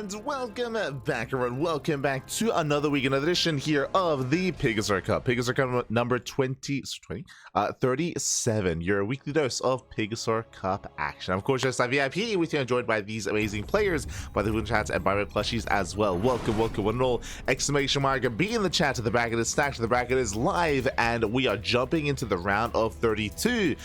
And welcome back, everyone. Welcome back to another week, another edition here of the PiGosaur Cup. PiGosaur Cup number 37. Your weekly dose of PiGosaur Cup action. Of course, just like VIP with you, enjoyed by these amazing players, by the Twin chats, and by my plushies as well. Welcome, welcome, one and all. Exclamation mark, be in the chat. The bracket is stacked, the bracket is live, and we are jumping into the round of 32.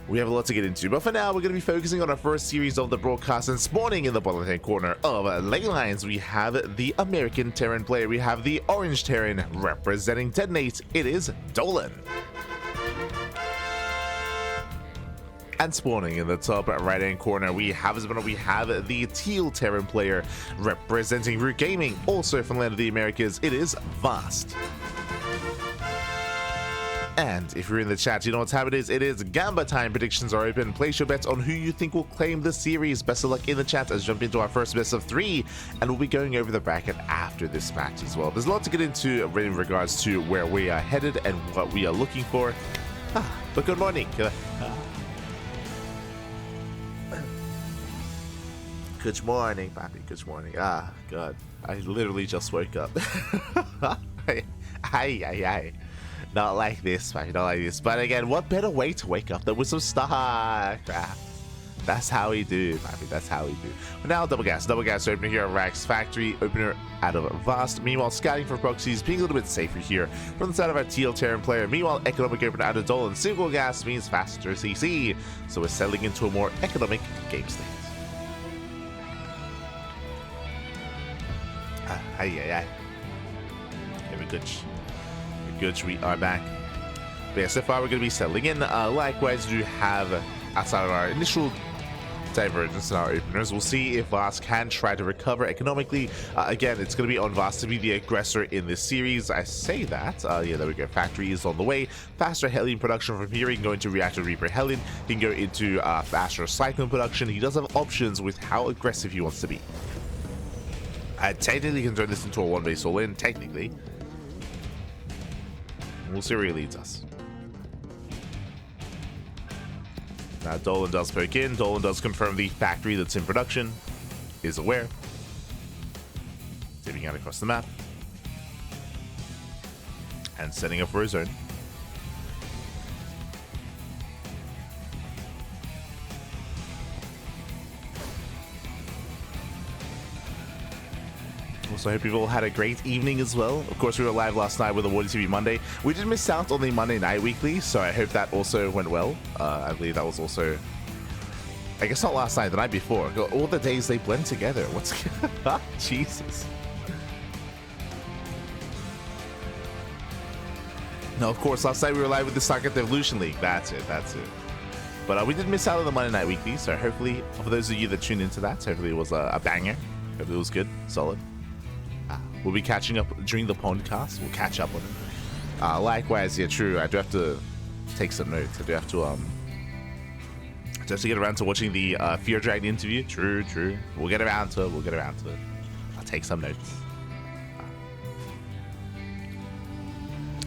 We have a lot to get into, but for now, we're going to be focusing on our first series of the broadcast, and spawning in the bottom hand corner of ley lines, we have the American Terran player. We have the Orange Terran representing Detonate. It is Dolan. And spawning in the top right hand corner, we have the Teal Terran player representing Root Gaming, also from Land of the Americas. It is VasT. And if you're in the chat, you know what time it is. It is Gamba time. Predictions are open. Place your bets on who you think will claim the series. Best of luck in the chat as we jump into our first best of 3. And we'll be going over the bracket after this match as well. There's a lot to get into in regards to where we are headed and what we are looking for. But good morning. Good morning, Papi. Good morning. God. I literally just woke up. Hi. Not like this, man. Not like this. But again, what better way to wake up than with some StarCraft? That's how we do, papi. That's how we do. But now, double gas opener here at Rax Factory. Opener out of VasT. Meanwhile, scouting for proxies, being a little bit safer here from the side of our Teal Terran player. Meanwhile, economic opener out of Dolan. Single gas means faster CC. So we're settling into a more economic game state. Here we go. Good, we are back. But yeah, so far we're going to be settling in. Likewise, we have, outside of our initial divergence in our openers, we'll see if VasT can try to recover economically. Again, it's going to be on VasT to be the aggressor in this series. I say that. Yeah, there we go. Factory is on the way. Faster Hellion production from here. He can go into Reactor Reaper Hellion. He can go into faster Cyclone production. He does have options with how aggressive he wants to be. Technically, he can turn this into a one-base all-in, technically. We'll see where he leads us. Now, Dolan does poke in. Dolan does confirm the factory that's in production is aware. Dipping out across the map. And setting up for his zone. So I hope you've all had a great evening as well. Of course, we were live last night with the Wardy TV Monday. We did miss out on the Monday night weekly, so I hope that also went well. I believe that was also, I guess not last night, the night before. All the days they blend together. What's Jesus? No, of course, last night we were live with the StarCraft Evolution League. That's it. But we did miss out on the Monday night weekly, so hopefully, for those of you that tuned into that, hopefully it was a banger. Hopefully it was good, solid. We'll be catching up during the podcast. We'll catch up on it. Likewise, yeah, true. I do have to take some notes. I do have to get around to watching the Fear Dragon interview. True. We'll get around to it. I'll take some notes.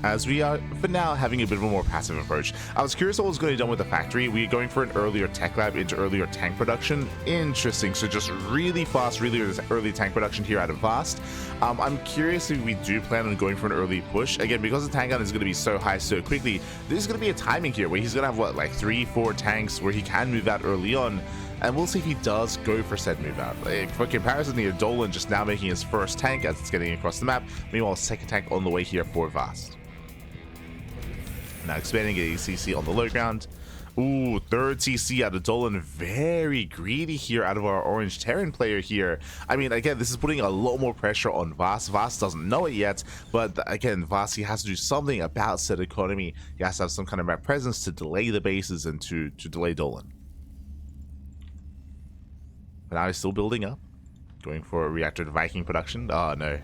As we are, for now, having a bit of a more passive approach. I was curious what was going to be done with the factory. We're going for an earlier tech lab into earlier tank production. Interesting. So just really fast, really early tank production here out of VasT. I'm curious if we do plan on going for an early push. Again, because the tank gun is going to be so high so quickly, there's going to be a timing here where he's going to have, what, like 3-4 tanks where he can move out early on. And we'll see if he does go for said move out. For comparison here, Dolan just now making his first tank as it's getting across the map. Meanwhile, second tank on the way here for VasT. Now expanding a CC on the low ground. Ooh, third CC out of Dolan. Very greedy here out of our Orange Terran player here. I mean, again, this is putting a lot more pressure on VasT. VasT doesn't know it yet, but again, VasT, he has to do something about said economy. He has to have some kind of map presence to delay the bases and to delay Dolan. But now he's still building up. Going for a reactor to Viking production. Oh, no.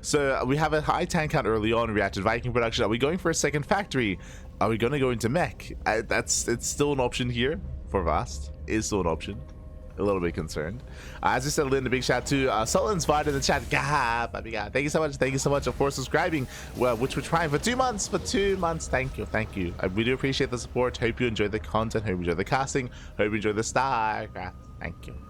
So we have a high tank count early on, reacted Viking production. Are we going for a second factory? Are we going to go into mech? It's still an option here for VasT. Is still an option. A little bit concerned. As I said, in the big shout to Sultan's Vard in the chat. Thank you so much. Thank you so much for subscribing. Well, which we're trying for 2 months. Thank you. I really appreciate the support. Hope you enjoy the content. Hope you enjoy the casting. Hope you enjoy the StarCraft.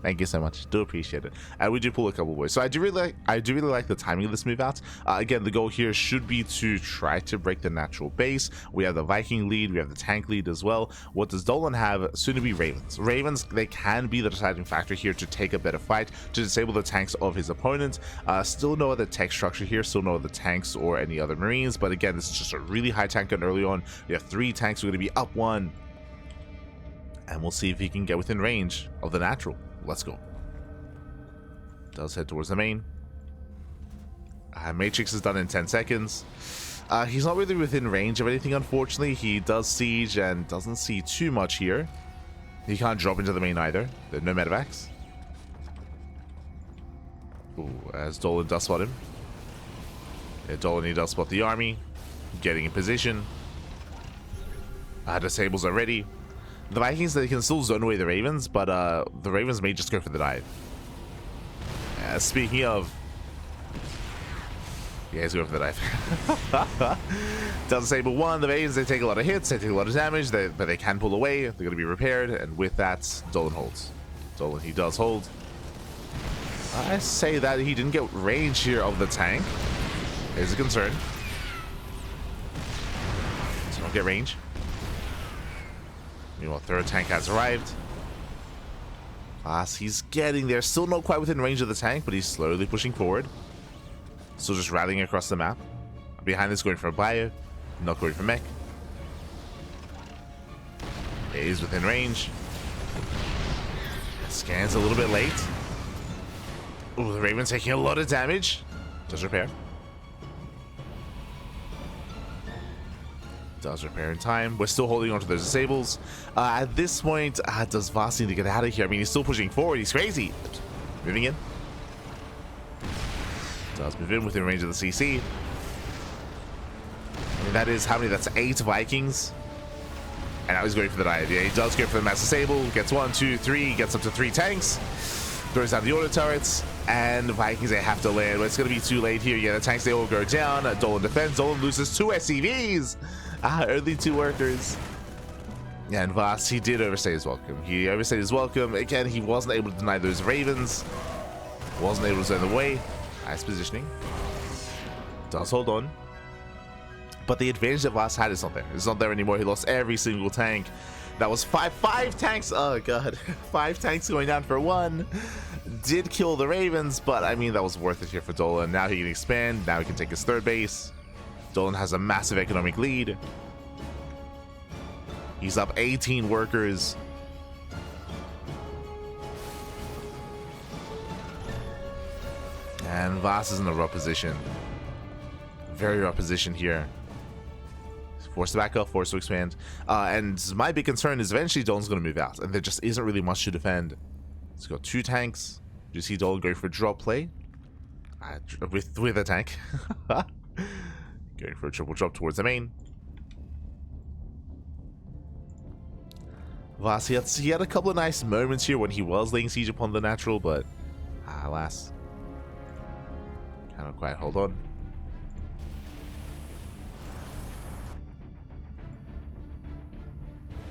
Thank you so much. Do appreciate it. And we do pull a couple boys. So I do really like the timing of this move out. Again, the goal here should be to try to break the natural base. We have the Viking lead, we have the tank lead as well. What does Dolan have? Soon to be Ravens. Ravens, they can be the deciding factor here to take a better fight, to disable the tanks of his opponent. Still no other tech structure here, still no other tanks or any other marines. But again, this is just a really high tank gun early on. We have 3 tanks, we're going to be up 1. And we'll see if he can get within range of the natural. Let's go. Does head towards the main. Matrix is done in 10 seconds. He's not really within range of anything, unfortunately. He does siege and doesn't see too much here. He can't drop into the main either. There's no medevacs. Ooh, as Dolan does spot him. Yeah, Dolan, he does spot the army. Getting in position. Disables are ready. The Vikings, they can still zone away the Ravens, but the Ravens may just go for the dive. Speaking of... Yeah, he's going for the dive. Does disable 1. The Ravens, they take a lot of hits, they take a lot of damage, but they can pull away. They're going to be repaired, and with that, Dolan holds. Dolan, he does hold. I say that he didn't get range here of the tank. Is a concern. So don't get range. Meanwhile, third tank has arrived. VasT, he's getting there. Still not quite within range of the tank, but he's slowly pushing forward. Still just rallying across the map. Behind this, going for a bio. Not going for mech. Is within range. Scans a little bit late. Ooh, the Raven's taking a lot of damage. Does repair. Does repair in time. We're still holding on to those disables. At this point, does VasT need to get out of here? I mean, he's still pushing forward. He's crazy. Moving in. Does move in within range of the CC. I mean, that is how many? That's 8 Vikings. And now he's going for the dive. Yeah, he does go for the mass disable. Gets 1, 2, 3. Gets up to 3 tanks. Throws out the auto turrets. And the Vikings, they have to land. But it's going to be too late here. Yeah, the tanks, they all go down. Dolan defends. Dolan loses 2 SCVs. Only 2 workers. Yeah, and VasT, he did overstay his welcome. He overstayed his welcome. Again, he wasn't able to deny those Ravens. Wasn't able to zone them away. Nice positioning. Does hold on. But the advantage that VasT had is not there. It's not there anymore. He lost every single tank. That was 5 tanks. Oh, God. 5 tanks going down for 1. Did kill the Ravens, but, I mean, that was worth it here for Dolan. Now he can expand. Now he can take his 3rd base. Dolan has a massive economic lead. He's up 18 workers. And VasT is in a rough position. Very rough position here. Forced to back up, forced to expand. And my big concern is eventually Dolan's going to move out. And there just isn't really much to defend. Let's go 2 tanks. Do you see Dolan going for a drop play? With a tank. Going for a triple drop towards the main. VasT, he had a couple of nice moments here when he was laying siege upon the natural, but alas. Cannot quite hold on.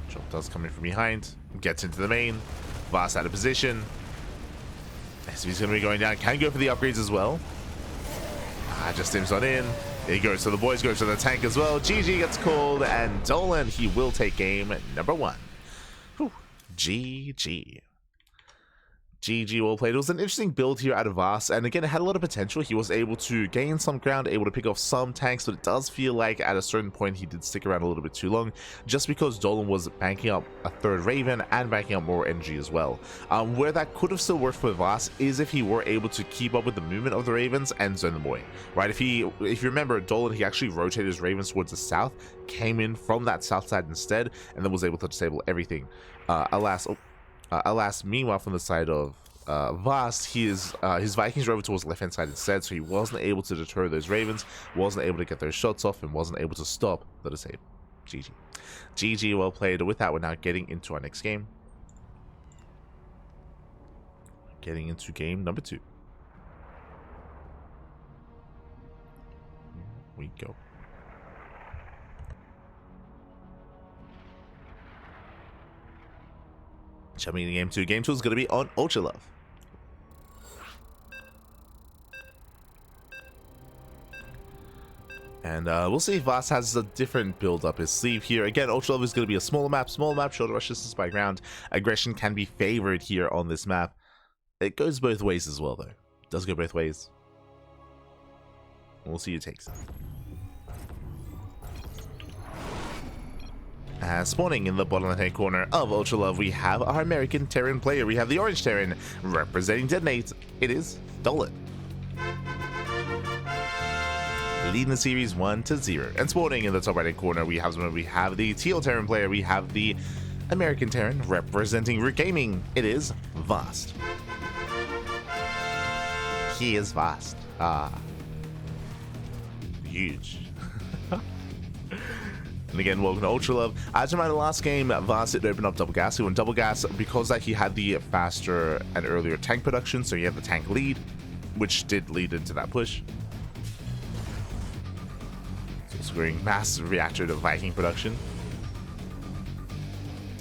Drop does come in from behind. Gets into the main. VasT out of position. SV's going to be going down. Can go for the upgrades as well. Just Tim's not in. There he goes. So the boys go to the tank as well. GG gets called, and Dolan, he will take game number 1. Whew. GG. GG, well played. It was an interesting build here out of VasT, and again, it had a lot of potential. He was able to gain some ground, able to pick off some tanks, but it does feel like at a certain point he did stick around a little bit too long, just because Dolan was banking up a 3rd Raven and banking up more energy as well. Where that could have still worked for VasT is if he were able to keep up with the movement of the Ravens and zone them away, right? If you remember, Dolan, he actually rotated his Ravens towards the south, came in from that south side instead, and then was able to disable everything. Alas, meanwhile, from the side of VasT, his Vikings were over towards the left-hand side instead, so he wasn't able to deter those Ravens, wasn't able to get those shots off, and wasn't able to stop the disable. GG. GG, well played. With that, we're now getting into our next game. Getting into game number 2. Here we go. Jumping into game 2. Game 2 is going to be on Ultra Love. And we'll see if VasT has a different build up his sleeve here. Again, Ultra Love is going to be a smaller map, shorter rush distance by ground. Aggression can be favored here on this map. It goes both ways as well, though. It does go both ways. We'll see who takes it. Spawning in the bottom left-hand corner of Ultra Love, we have our American Terran player. We have the Orange Terran representing Detonate. It is Dolan. Leading the series 1-0. And spawning in the top right-hand corner, we have the Teal Terran player. We have the American Terran representing Root Gaming. It is VasT. He is VasT. Huge. And again, welcome to Ultra Love. As in my last game, VasT did open up Double Gas. He went Double Gas because that he had the faster and earlier tank production, so he had the tank lead, which did lead into that push. So scoring massive reactor to Viking production.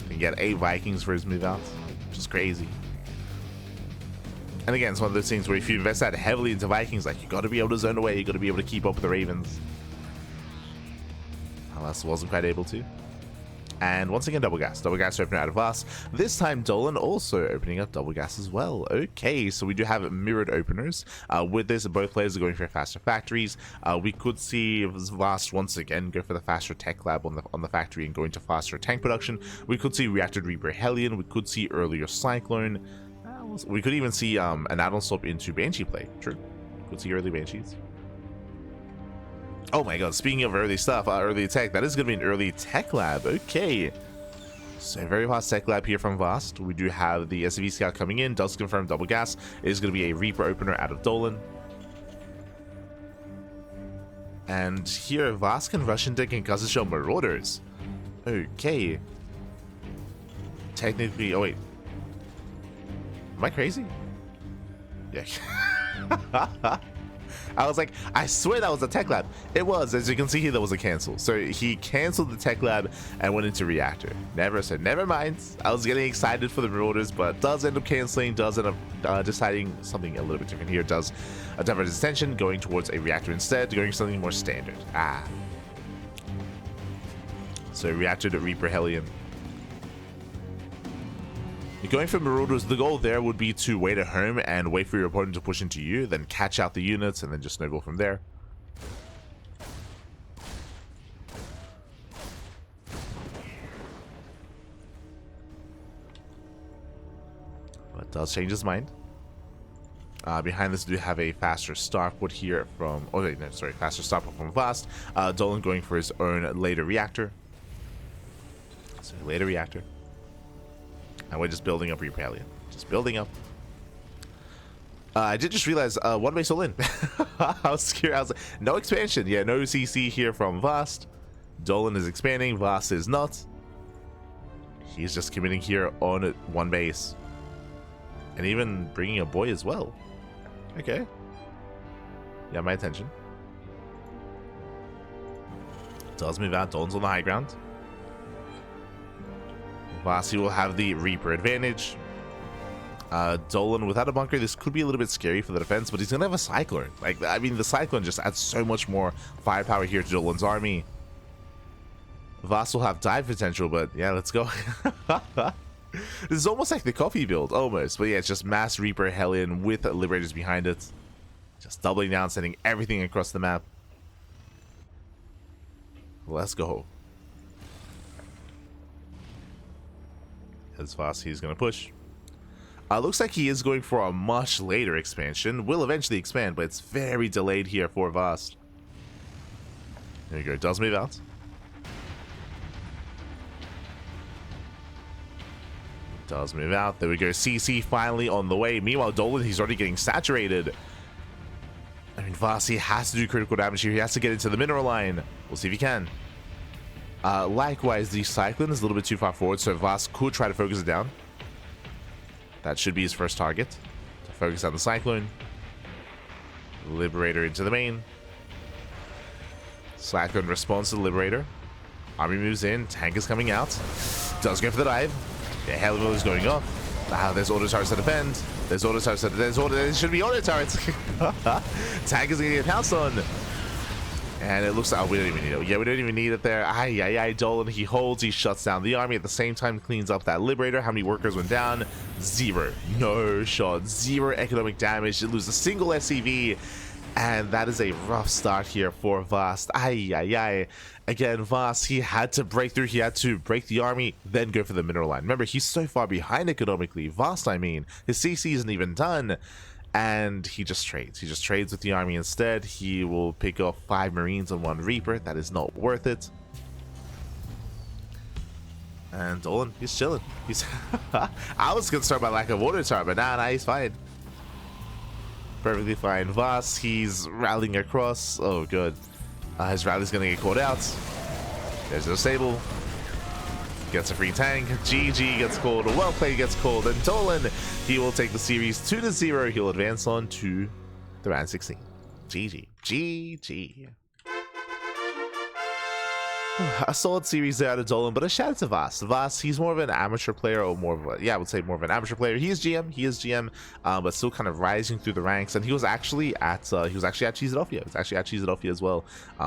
You get 8 Vikings for his move out, which is crazy. And again, it's one of those things where if you invest that heavily into Vikings, like, you got to be able to zone away, you got to be able to keep up with the Ravens. Alas, wasn't quite able to. And once again, Double Gas opening out of VasT. This time, Dolan also opening up Double Gas as well. Okay, so we do have mirrored openers. With this, both players are going for faster factories. We could see VasT once again go for the faster tech lab on the factory and go into faster tank production. We could see Reactor Reaper Hellion. We could see earlier Cyclone. We could even see an add-on swap into Banshee play. True. Could see early Banshees. Oh my god, speaking of early stuff, early tech, that is going to be an early tech lab. Okay. So very fast tech lab here from VasT. We do have the SCV Scout coming in, does confirm Double Gas. It is going to be a Reaper opener out of Dolan. And here, VasT can rush into Concussive Shell Marauders. Okay. Technically, oh wait. Am I crazy? Yeah. I was like, I swear that was a tech lab. It was. As you can see here, there was a cancel. So he canceled the tech lab and went into reactor. Never said, never mind. I was getting excited for the Marauders, but does end up canceling, does end up deciding something a little bit different here. Does a divert his attention, going towards a reactor instead, going something more standard. So reactor to Reaper Hellion. Going for Marauders, the goal there would be to wait at home and wait for your opponent to push into you, then catch out the units, and then just snowball from there. But does change his mind. Behind this, we do have a faster starport here from... Oh, wait, no, sorry. Faster starport from VasT. Dolan going for his own later reactor. So, later reactor. And we're just building up Reaper Hellion. Just building up. I did just realize one base all in. I was scared. I was like, no expansion. Yeah, no CC here from VasT. Dolan is expanding. VasT is not. He's just committing here on one base. And even bringing a boy as well. Okay. Yeah, my attention. Does move out. Dolan's on the high ground. VasT will have the Reaper advantage. Dolan without a bunker, this could be a little bit scary for the defense, but he's gonna have a Cyclone. Like, I mean, the Cyclone just adds so much more firepower here to Dolan's army. VasT will have dive potential, but yeah, let's go. This is almost like the coffee build, almost. But yeah, it's just mass Reaper Hellion with Liberators behind it. Just doubling down, sending everything across the map. Let's go. As VasT, he's going to push. Looks like he is going for a much later expansion. Will eventually expand, but it's very delayed here for VasT. There you go. Does move out. Does move out. There we go. CC finally on the way. Meanwhile, Dolan, he's already getting saturated. I mean, VasT, he has to do critical damage here. He has to get into the mineral line. We'll see if he can. Likewise, the Cyclone is a little bit too far forward, so VasT could try to focus it down. That should be his first target. To focus on the Cyclone. Liberator into the main. Cyclone responds to the Liberator. Army moves in. Tank is coming out. Does go for the dive. Yeah, Halo is going off. Wow, there's auto turrets to defend. There's auto turrets. There should be auto turrets. Tank is gonna get pounced on. And it looks like, oh, we don't even need it. Yeah, we don't even need it there. Ay, Dolan, he holds, he shuts down the army. At the same time, cleans up that Liberator. How many workers went down? 0. No shot. 0 economic damage. It loses a single SCV. And that is a rough start here for VasT. Ay. Again, VasT, he had to break through. He had to break the army, then go for the mineral line. Remember, he's so far behind economically. VasT, I mean. His CC isn't even done. And he just trades. He just trades with the army instead. He will pick up 5 Marines and 1 Reaper. That is not worth it. And Dolan, he's chilling. He's I was concerned about lack of water turret, but nah, he's fine. Perfectly fine. VasT, he's rallying across. Oh, good. His rally's gonna get caught out. There's no stable. Gets a free tank. GG gets called. Well played gets called. And Dolan, he will take the series 2-0. He'll advance on to the round 16. GG. A solid series there out of Dolan, but a shout out to VasT. VasT, he's more of an amateur player, or more of a, yeah, I would say more of an amateur player. He is GM, but still kind of rising through the ranks. And he was actually at Cheesedophia. He was actually at Cheesedophia as well.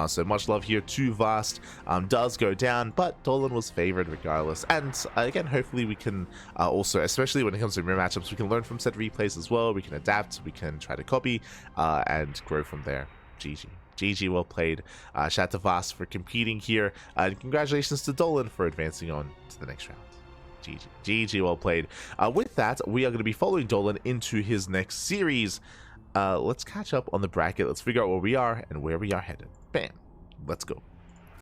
So much love here to VasT. Does go down, but Dolan was favored regardless. And again, hopefully we can also, especially when it comes to mirror matchups, we can learn from set replays as well. We can adapt, we can try to copy, and grow from there. GG, well played. Shout out to VasT for competing here. And congratulations to Dolan for advancing on to the next round. GG, well played. With that, we are going to be following Dolan into his next series. Let's catch up on the bracket. Let's figure out where we are and where we are headed. Bam. Let's go.